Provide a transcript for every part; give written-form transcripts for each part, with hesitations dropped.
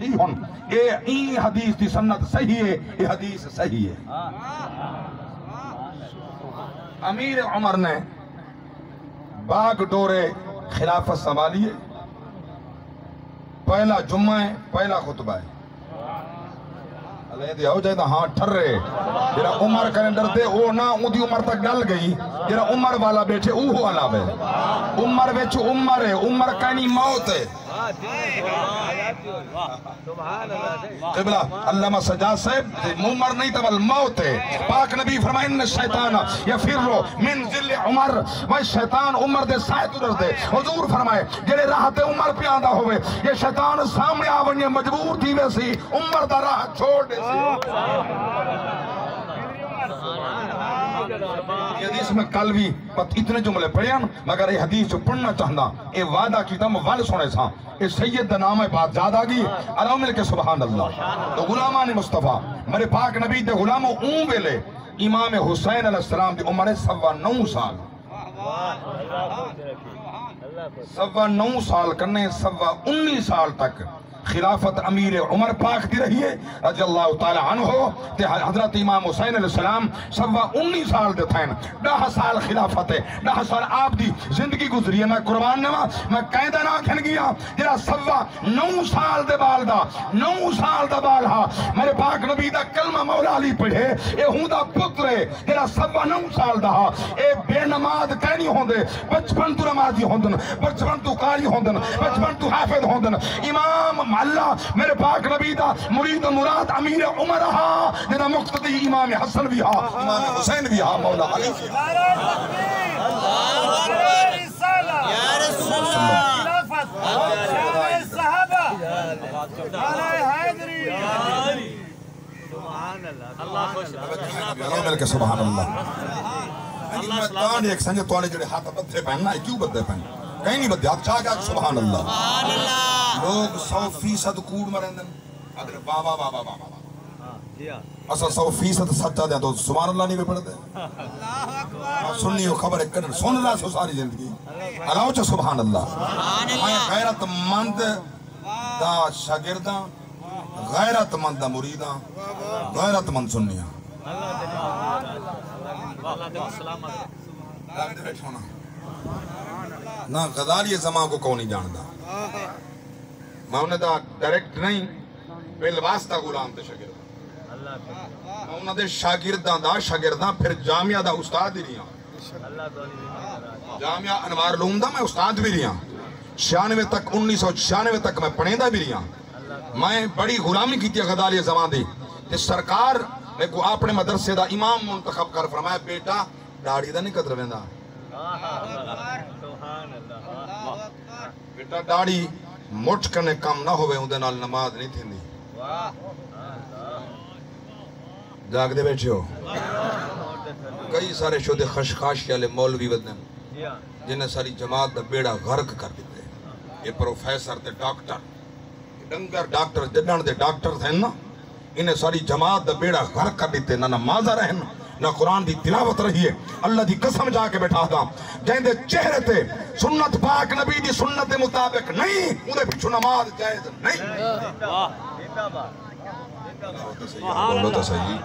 یہ حدیث دی سنت صحیح ہے، یہ حدیث صحیح ہے۔ امیر عمر نے باغ ڈورے خلافت سنبھالیے، پہلا جمعہ ہے، پہلا خطبہ ہے۔ اللہ ہو جائے ہاں ٹھرے جرا عمر کیلنڈر دے او نہ اون دی عمر تک گل گئی، جرا عمر والا بیٹھے اوہ والا بے عمر وچ عمر ہے، عمر کہنی موت ہے۔ قبلہ علامہ سجاد صاحب عمر نہیں تو موت ہے۔ پاک نبی فرمائے ان الشیطان یفر من ذل عمر، وہ شیطان عمر دے سائے تو ڈردے۔ حضور فرمائے جڑے راہ تے عمر پہ آندا ہوئے، یہ شیطان سامنے آونیے مجبور تھی ویسی عمر دا راہ چھوڑ دے سی۔ یہ حدیث میں کل بھی اتنے جملے پڑھے ہیں، مگر یہ حدیث جو پڑھنا چاہنا یہ وعدہ کیتا موال سنے ساں، یہ سید دا نام ہے بات یاد آگئی علاؤ مل کے سبحان اللہ۔ تو غلامان مصطفیٰ میرے پاک نبی دے غلاموں اون ویلے امام حسین علیہ السلام دی عمر 9.25 سال، 9.25 سال کرنے 19.25 سال تک خلافت امیر عمر پاک دی رہی ہے رضی اللہ تعالی عنہ۔ تے حضرت امام حسین علیہ السلام 19 سال دے تھین، 10 سال خلافت ہے، 10 سال آپ دی زندگی گزری ہے۔ میں قربان نوا میں قیدہ نہ کھن گیا جرا 9 سال دے بال دا 9 سال دا بال ہا میرے پاک نبی دا کلمہ مولا علی پڑھے، اے ہوں دا پتر ہے جرا 9 سال دا ہا، اے بے نماز کہنی ہوندے، بچپن تو نمازی ہوندن، بچپن تو قاری ہوندن، بچپن تو حافظ ہوندن۔ امام اللہ میرے پاک نبی دا مرید مراد امیر عمر ہا، جنہا مقتدی امام حسن بھی ہا، امام حسین بھی ہا، مولا علی بھی ہا۔ یا رسول اللہ خلافت شامع صحابہ علی حیدری سبحان اللہ اللہ خوش اللہ ملکہ سبحان اللہ۔ میں تانے ایک سنجے توانے جڑے ہاتھ بدھے پہننا ہے، کیوں بدھے پہننا؟ کہیں نہیں بدھے، ہاتھ چاہ گیا سبحان اللہ۔ لوگ 100% کوڑ مرندن، اگر بابا بابا بابا اصلا 100% سچا دیا تو سبحان اللہ نہیں بھی پڑھتے۔ سننی ہو خبر ایک سن رہا سو ساری زندگی علاوہ چا سبحان اللہ۔ میں غیرت مند دا شاگرداں، غیرت مند دا مریداں، غیرت مند سننیاں۔ نہ غزالی زمان کو کون نہیں جاندہ، میں انہیں دا ڈائریکٹ نہیں بالواسطہ غلام دے شاگرداں، میں انہیں دے شاگرداں دا شاگرداں پھر جامعہ دا استاد ہی رہیاں، جامعہ انوار علوم دا میں استاد بھی رہیاں، 96 تک 1996 تک میں پڑھیندہ بھی رہیاں۔ میں بڑی غلامی کی تھی غزالی زمان دی کہ سرکار میں کو اپنے مدرسے دا امام منتخب کر فرمایا بیٹا داڑھی دا نہیں قدر ویندہ، بیٹا داڑھی مٹھ کرنے کام نہ ہوئے ہوں دے نال نماز نہیں تھی دی۔ جاگ دے بیٹھے ہو کئی سارے شدے خشخاشی والے مولوی ودن جنہیں ساری جماعت دا بیڑا غرق کر دیتے، یہ پروفیسر تے ڈاکٹر ڈنگر ڈاکٹر جنہاں دے ڈاکٹر تھے نا، انہیں ساری جماعت دا بیڑا غرق کر دیتے، نہ نمازہ رہن نہ قرآن دی تلاوت رہی ہے۔ اللہ دی قسم جا کے بیٹھا تھا جہاں دے چہرے تے سنت پاک نبی دی سنت دے مطابق نہیں، انہیں پچھو نماز جائز نہیں۔ بولو تو صحیح،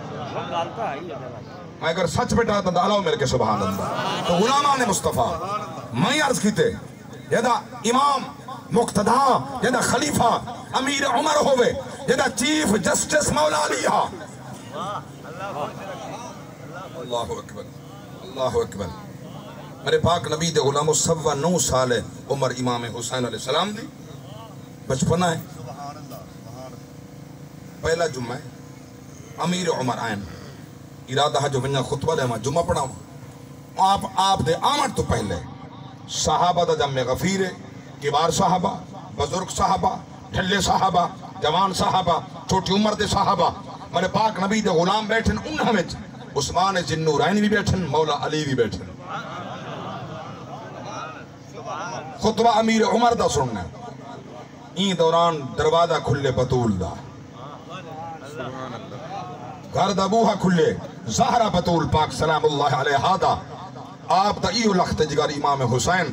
میں اگر سچ بیٹھا تھا علاوہ میرے کے سبحان اللہ۔ تو غلامان مصطفیٰ میں عرض کیتے یہاں امام مقتدہ، یہاں خلیفہ امیر عمر ہوئے، یہاں چیف جسٹس مولا علی ہا۔ اللہ اکبر اللہ اکبر۔ میرے پاک نبی دے غلاموں 9 سال ہے عمر امام حسین علیہ السلام دی، بچپنا ہے۔ پہلا جمعہ ہے امیر عمر آئین، ارادہ جو ونیا خطبہ دے میں جمعہ پڑھا ہوں۔ آپ دے آمد تو پہلے صحابہ دا جمع غفیر ہے، کبار صحابہ، بزرگ صحابہ، ٹھلے صحابہ، جوان صحابہ، چھوٹی عمر دے صحابہ، میرے پاک نبی دے غلام بیٹھن انہاں میں عثمان ذوالنورین بھی بیٹھن، مولا علی بھی بیٹھن۔ خطبہ امیر عمر دا سننا این دوران دروازہ کھلے بطول دا، گھر دا بوہا کھلے زہرہ بطول پاک سلام اللہ علیہ دا۔ آپ دا ایو لخت جگر امام حسین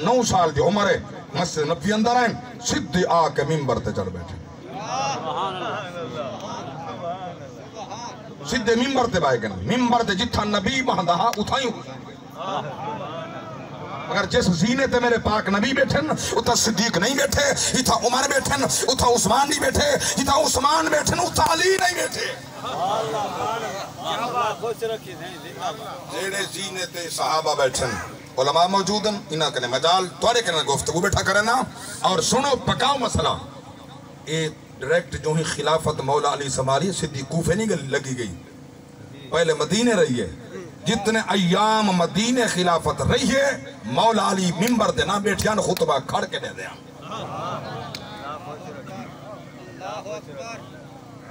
9 سال دی عمر ہے، مسجد نبی اندر آئیں، سدھے آ کے ممبر تے چڑھ بیٹھے۔ سیدھے ممبر تے بائے گئے ممبر تے جتھا نبی بہندہ اتھائیں اگر جس زینے تے میرے پاک نبی بیٹھن اتھا صدیق نہیں بیٹھے اتھا عمر بیٹھن اتھا عثمان نہیں بیٹھے اتھا عثمان بیٹھن اتھا علی نہیں بیٹھے جیڑے زینے تے صحابہ بیٹھن علماء موجودن انہاں کنے مجال توڑے کنے گفتگو بیٹھا کرنا اور سنو پکاؤ مسئلہ اے ڈائریکٹ جو ہی خلافت مولا علی سنبھالی صدیق کوفے نہیں لگی گئی پہلے مدینے رہی ہے جتنے ایام مدینے خلافت رہی ہے مولا علی ممبر دے نہ بیٹھیاں خطبہ کھڑ کے دے دیا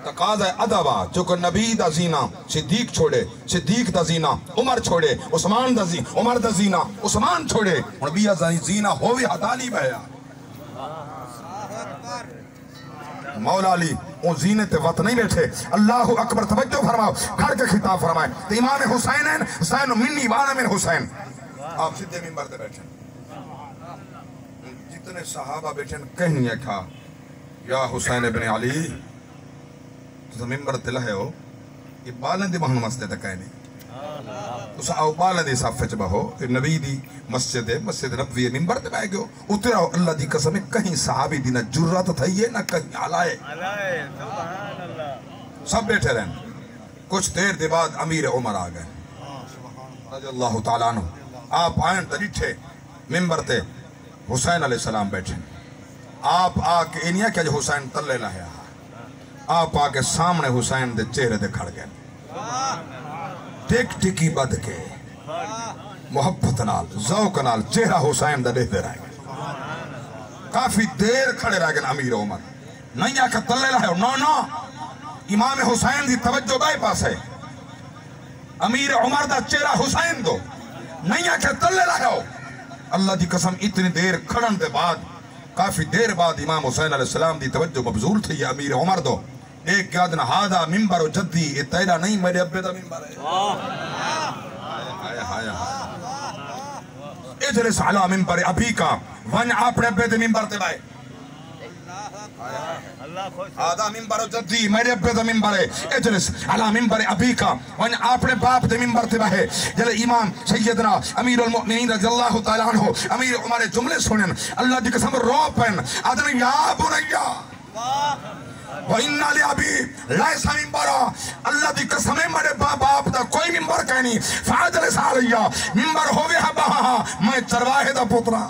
تقاضہ ادبا چونکہ نبی دا زینہ صدیق چھوڑے صدیق دا زینہ عمر چھوڑے عثمان دا زینہ عمر دا زینہ عثمان چھوڑے نبی دا زینہ ہووی حدالی بہیا مولا علی اون زینے تے وقت نہیں بیٹھے اللہ اکبر توجہ فرماؤ کھڑ کے خطاب فرمائے تو امام حسین ہیں حسین منی وانا من حسین آپ سدھے ممبر تے بیٹھیں جتنے صحابہ بیٹھیں کہیں یہ کھا یا حسین ابن علی تو ممبر تے لہے ہو یہ بالن دی بہن مسجد تے کہیں نہیں اس آؤ بالن دی صافے چ بہو نبی دی مسجد نبوی ممبر تے بائے گئو اتراؤ اللہ دی قسم کہیں صحابی دی نہ جرات تھائیے نہ کہیں علائے سب بیٹھے رہن کچھ دیر دے بعد امیر عمر آ گئے رضی اللہ تعالیٰ عنہ آپ آئین تریٹھے ممبر تے حسین علیہ السلام بیٹھے آپ آکے انیا کیا جو حسین تلے لہیا آپ آکے سامنے حسین دے چہرے دے کھڑ گئے ٹک ٹکی بد کے محبت نال ذوق نال چہرہ حسین دا دیکھ دے رہے گئے کافی دیر کھڑے رہ گئے امیر عمر نہیں آکے تلے لہے نو امام حسین دی توجہ بائے پاس ہے امیر عمر دا چہرہ حسین دو نہیں آکے تلے لہے اللہ دی قسم اتنی دیر کھڑن دے بعد کافی دیر بعد امام حسین علیہ السلام دی توجہ مبزول تھی یہ امیر عمر دو ایک کیا دن ہادہ ممبر و جدی یہ تیرا نہیں میرے ابے دا ممبر ہے اجلس علی ممبر ابھی کا ون اپنے ابے دے ممبر تے بائے آدھا ممبر و جدی میرے ابے دا ممبر ہے اجلس علی ممبر ابھی کا ون اپنے باپ دے ممبر تے بائے جلے امام سیدنا امیر المؤمنین رضی اللہ تعالیٰ عنہ امیر عمر جملے سنن اللہ دی قسم رو پہن آدھن یا بنیا وَإِنَّا لِعَبِي لَيْسَ مِمْبَرَا اللہ دی قسمیں میرے باپ دا کوئی ممبر کہنی فَعَدْلِ سَعَلِيَّا ممبر ہوئے ہاں میں چرواہے دا پترا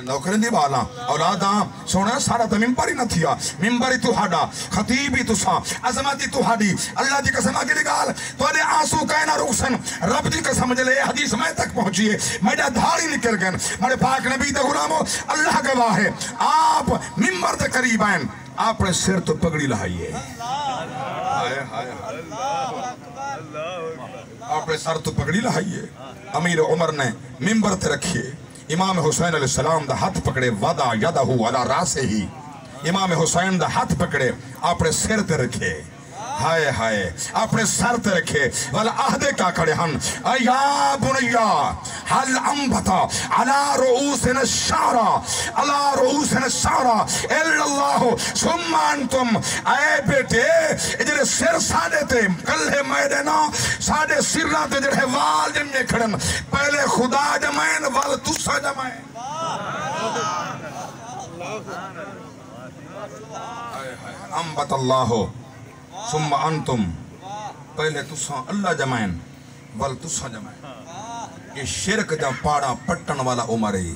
نوکریں دی بالا اولاداں سونا سارا تا ممبر ہی نہ تھیا ممبر ہی تو ہاڑا خطیب ہی تو سا عظمت ہی تو ہاڑی اللہ دی قسم آگے لگال تو نے آنسو کہنا رخصن رب دی قسم جلے حدیث میں تک پہنچیے میڈا دھاڑی نکل گئن میرے پاک نبی دا غلامو اللہ گواہ ہے آپ ممبر دے قریب آئیں آپ نے سر تو پگڑی لہائیے آپ نے سر تو پگڑی لہائیے امیر عمر نے ممبر تے رکھیے امام حسین علیہ السلام دا ہاتھ پکڑے وَدَا يَدَهُ عَلَى رَاسِهِ امام حسین دا ہاتھ پکڑے آپ نے سر تے رکھے ہائے ہائے اپنے سر تے رکھے والا عہدے کا کھڑے ہن ایا بنیا حل انبتا علا رؤوسنا الشعرا علا رؤوسنا الشعرا الا اللہ ثم انتم اے بیٹے جڑے سر ساڈے تے کلے میرے نا ساڈے سراں تے جڑے وال جمے کھڑن پہلے خدا جمائن وال تسا جمائن انبت اللہ ثم انتم پہلے تساں اللہ جمائن ول تساں جمائن یہ شرک جا پاڑا پٹن والا عمر ہے